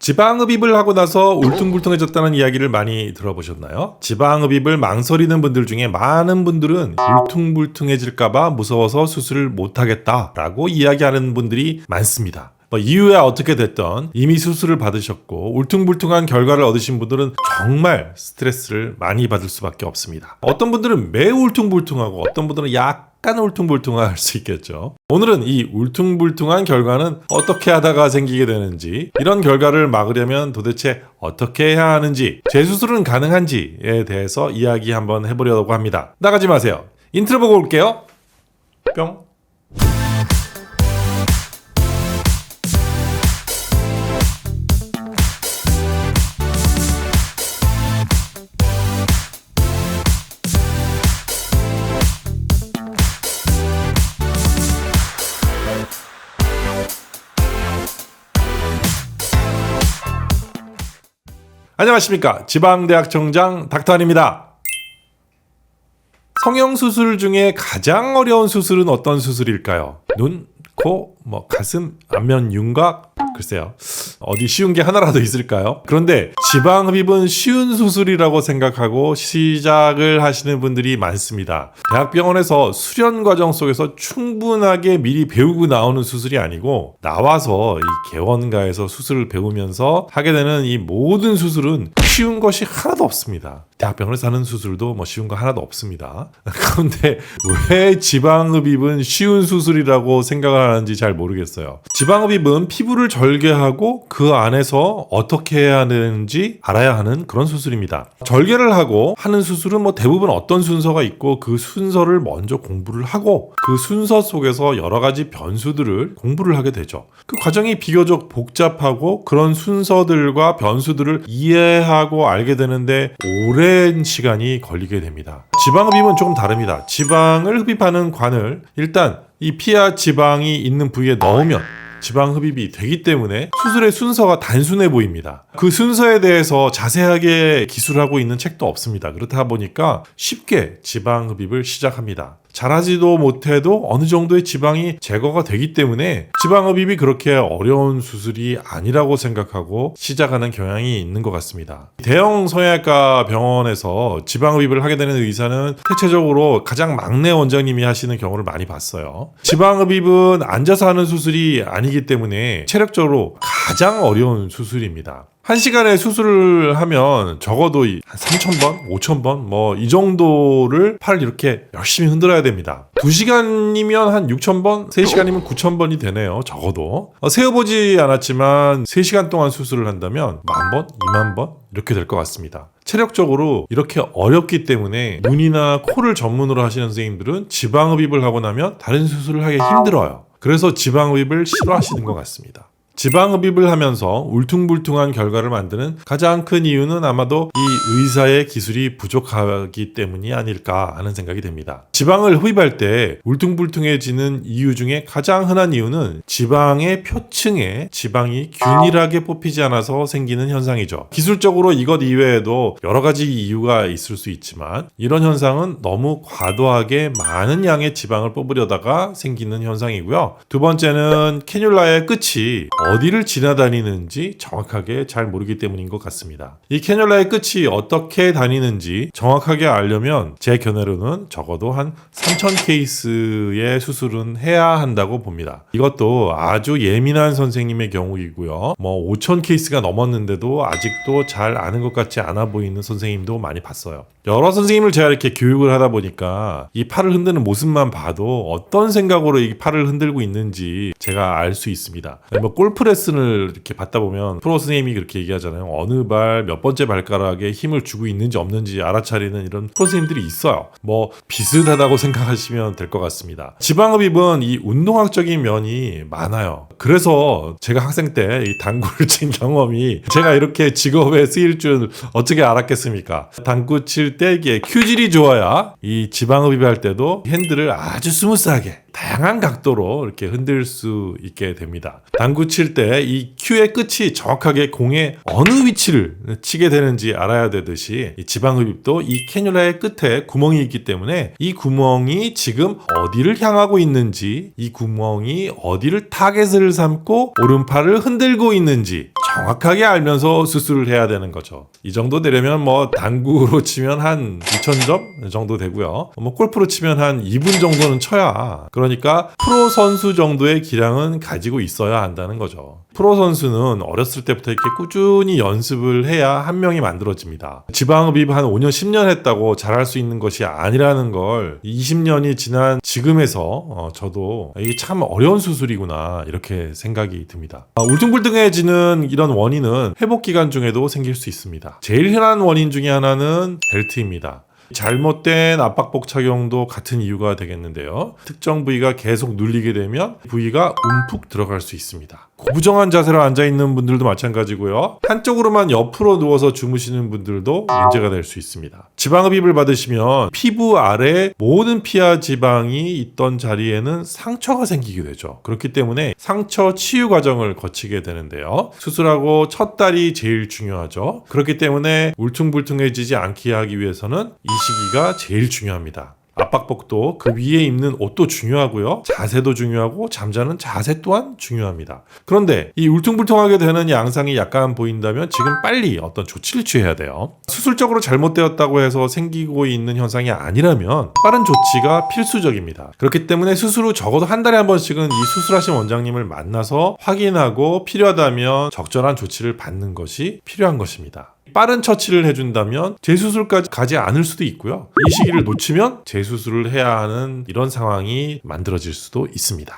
지방흡입을 하고 나서 울퉁불퉁해졌다는 이야기를 많이 들어보셨나요? 지방흡입을 망설이는 분들 중에 많은 분들은 울퉁불퉁해질까봐 무서워서 수술을 못하겠다라고 이야기하는 분들이 많습니다. 이유야 어떻게 됐던 이미 수술을 받으셨고 울퉁불퉁한 결과를 얻으신 분들은 정말 스트레스를 많이 받을 수밖에 없습니다. 어떤 분들은 매우 울퉁불퉁하고 어떤 분들은 약간 울퉁불퉁할 수 있겠죠. 오늘은 이 울퉁불퉁한 결과는 어떻게 하다가 생기게 되는지, 이런 결과를 막으려면 도대체 어떻게 해야 하는지, 재수술은 가능한지에 대해서 이야기 한번 해보려고 합니다. 나가지 마세요. 인트로 보고 올게요. 뿅. 안녕하십니까. 지방대학청장 닥터안입니다. 성형수술 중에 가장 어려운 수술은 어떤 수술일까요? 눈, 코, 가슴, 안면 윤곽? 글쎄요. 어디 쉬운 게 하나라도 있을까요? 그런데 지방흡입은 쉬운 수술이라고 생각하고 시작을 하시는 분들이 많습니다. 대학병원에서 수련 과정 속에서 충분하게 미리 배우고 나오는 수술이 아니고, 나와서 이 개원가에서 수술을 배우면서 하게 되는 이 모든 수술은 쉬운 것이 하나도 없습니다. 대학병원에서 하는 수술도 쉬운 거 하나도 없습니다. 그런데 왜 지방흡입은 쉬운 수술이라고 생각을 하는지 잘 모르겠어요. 지방흡입은 피부를 절개하고 그 안에서 어떻게 해야 하는지 알아야 하는 그런 수술입니다. 절개를 하고 하는 수술은 대부분 어떤 순서가 있고, 그 순서를 먼저 공부를 하고 그 순서 속에서 여러 가지 변수들을 공부를 하게 되죠. 그 과정이 비교적 복잡하고 그런 순서들과 변수들을 이해하고 알게 되는데 오랜 시간이 걸리게 됩니다. 지방흡입은 조금 다릅니다. 지방을 흡입하는 관을 일단 이 피하 지방이 있는 부위에 넣으면 지방흡입이 되기 때문에 수술의 순서가 단순해 보입니다. 그 순서에 대해서 자세하게 기술하고 있는 책도 없습니다. 그렇다 보니까 쉽게 지방흡입을 시작합니다. 잘하지도 못해도 어느 정도의 지방이 제거가 되기 때문에 지방흡입이 그렇게 어려운 수술이 아니라고 생각하고 시작하는 경향이 있는 것 같습니다. 대형 성형외과 병원에서 지방흡입을 하게 되는 의사는 대체적으로 가장 막내 원장님이 하시는 경우를 많이 봤어요. 지방흡입은 앉아서 하는 수술이 아니기 때문에 체력적으로 가장 어려운 수술입니다. 1시간에 수술을 하면 적어도 한 3,000번, 5,000번 이 정도를 팔을 이렇게 열심히 흔들어야 됩니다. 2시간이면 한 6,000번, 3시간이면 9,000번이 되네요. 적어도. 세어보지 않았지만 3시간 동안 수술을 한다면 10,000번, 20,000번 이렇게 될 것 같습니다. 체력적으로 이렇게 어렵기 때문에 눈이나 코를 전문으로 하시는 선생님들은 지방흡입을 하고 나면 다른 수술을 하기 힘들어요. 그래서 지방흡입을 싫어하시는 것 같습니다. 지방흡입을 하면서 울퉁불퉁한 결과를 만드는 가장 큰 이유는 아마도 이 의사의 기술이 부족하기 때문이 아닐까 하는 생각이 듭니다. 지방을 흡입할 때 울퉁불퉁해지는 이유 중에 가장 흔한 이유는 지방의 표층에 지방이 균일하게 뽑히지 않아서 생기는 현상이죠. 기술적으로 이것 이외에도 여러 가지 이유가 있을 수 있지만, 이런 현상은 너무 과도하게 많은 양의 지방을 뽑으려다가 생기는 현상이고요. 두 번째는 캐뉼라의 끝이 어디를 지나다니는지 정확하게 잘 모르기 때문인 것 같습니다. 이 캐뉼라의 끝이 어떻게 다니는지 정확하게 알려면 제 견해로는 적어도 한 3,000케이스의 수술은 해야 한다고 봅니다. 이것도 아주 예민한 선생님의 경우이고요. 5,000케이스가 넘었는데도 아직도 잘 아는 것 같지 않아 보이는 선생님도 많이 봤어요. 여러 선생님을 제가 이렇게 교육을 하다 보니까 이 팔을 흔드는 모습만 봐도 어떤 생각으로 이 팔을 흔들고 있는지 제가 알 수 있습니다. 골프 레슨을 이렇게 받다 보면 프로 선생님이 그렇게 얘기하잖아요. 어느 발 몇 번째 발가락에 힘을 주고 있는지 없는지 알아차리는 이런 프로 선생님들이 있어요. 비슷하다고 생각하시면 될 것 같습니다. 지방흡입은 이 운동학적인 면이 많아요. 그래서 제가 학생 때 이 당구를 친 경험이 제가 이렇게 직업에 쓰일 줄 어떻게 알았겠습니까? 당구 칠 때 이게 큐질이 좋아야 이 지방흡입할 때도 핸들을 아주 스무스하게 다양한 각도로 이렇게 흔들 수 있게 됩니다. 당구 칠 때 이 큐의 끝이 정확하게 공의 어느 위치를 치게 되는지 알아야 되듯이 이 지방흡입도 이 캐뉼라의 끝에 구멍이 있기 때문에 이 구멍이 지금 어디를 향하고 있는지, 이 구멍이 어디를 타겟을 삼고 오른팔을 흔들고 있는지 정확하게 알면서 수술을 해야 되는 거죠. 이 정도 되려면 뭐 당구로 치면 한 2,000점 정도 되고요. 뭐 골프로 치면 한 2분 정도는 쳐야, 그러니까 프로 선수 정도의 기량은 가지고 있어야 한다는 거죠. 프로 선수는 어렸을 때부터 이렇게 꾸준히 연습을 해야 한 명이 만들어집니다. 지방흡입 한 5년, 10년 했다고 잘할 수 있는 것이 아니라는 걸 20년이 지난 지금에서 저도 이게 참 어려운 수술이구나 이렇게 생각이 듭니다. 울퉁불퉁해지는 이런 원인은 회복 기간 중에도 생길 수 있습니다. 제일 흔한 원인 중에 하나는 벨트입니다. 잘못된 압박복 착용도 같은 이유가 되겠는데요. 특정 부위가 계속 눌리게 되면 부위가 움푹 들어갈 수 있습니다. 고부정한 자세로 앉아있는 분들도 마찬가지고요. 한쪽으로만 옆으로 누워서 주무시는 분들도 문제가 될 수 있습니다. 지방흡입을 받으시면 피부 아래 모든 피하 지방이 있던 자리에는 상처가 생기게 되죠. 그렇기 때문에 상처 치유 과정을 거치게 되는데요. 수술하고 첫 달이 제일 중요하죠. 그렇기 때문에 울퉁불퉁해지지 않게 하기 위해서는 이 시기가 제일 중요합니다. 압박복도 그 위에 입는 옷도 중요하고요. 자세도 중요하고 잠자는 자세 또한 중요합니다. 그런데 이 울퉁불퉁하게 되는 양상이 약간 보인다면 지금 빨리 어떤 조치를 취해야 돼요. 수술적으로 잘못되었다고 해서 생기고 있는 현상이 아니라면 빠른 조치가 필수적입니다. 그렇기 때문에 수술 후 적어도 한 달에 한 번씩은 이 수술하신 원장님을 만나서 확인하고 필요하다면 적절한 조치를 받는 것이 필요한 것입니다. 빠른 처치를 해준다면 재수술까지 가지 않을 수도 있고요. 이 시기를 놓치면 재수술을 해야 하는 이런 상황이 만들어질 수도 있습니다.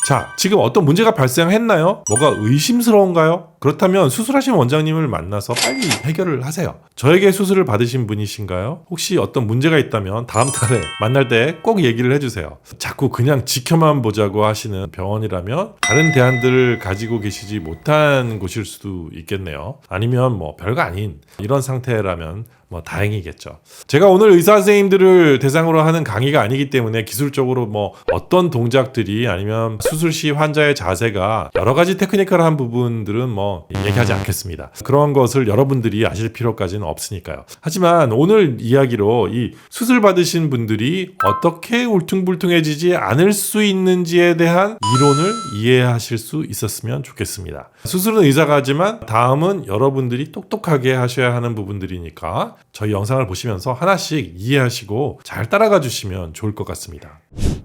자, 지금 어떤 문제가 발생했나요? 뭐가 의심스러운가요? 그렇다면 수술하신 원장님을 만나서 빨리 해결을 하세요. 저에게 수술을 받으신 분이신가요? 혹시 어떤 문제가 있다면 다음 달에 만날 때 꼭 얘기를 해주세요. 자꾸 그냥 지켜만 보자고 하시는 병원이라면 다른 대안들을 가지고 계시지 못한 곳일 수도 있겠네요. 아니면 뭐 별거 아닌 이런 상태라면 뭐 다행이겠죠. 제가 오늘 의사 선생님들을 대상으로 하는 강의가 아니기 때문에 기술적으로 뭐 어떤 동작들이 아니면 수술 시 환자의 자세가 여러 가지 테크니컬한 부분들은 뭐 얘기하지 않겠습니다. 그런 것을 여러분들이 아실 필요까지는 없으니까요. 하지만 오늘 이야기로 이 수술 받으신 분들이 어떻게 울퉁불퉁해지지 않을 수 있는지에 대한 이론을 이해하실 수 있었으면 좋겠습니다. 수술은 의사가 하지만 다음은 여러분들이 똑똑하게 하셔야 하는 부분들이니까 저희 영상을 보시면서 하나씩 이해하시고 잘 따라가 주시면 좋을 것 같습니다.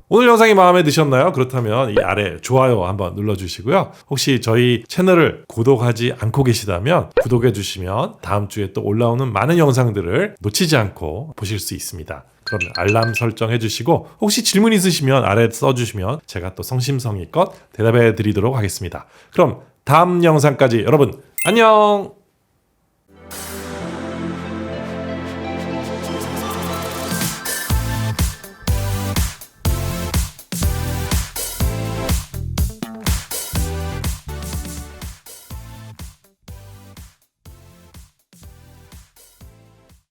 오늘 영상이 마음에 드셨나요? 그렇다면 이 아래 좋아요 한번 눌러주시고요. 혹시 저희 채널을 구독하지 않고 계시다면 구독해 주시면 다음 주에 또 올라오는 많은 영상들을 놓치지 않고 보실 수 있습니다. 그럼 알람 설정해 주시고 혹시 질문 있으시면 아래 써주시면 제가 또 성심성의껏 대답해 드리도록 하겠습니다. 그럼 다음 영상까지 여러분 안녕!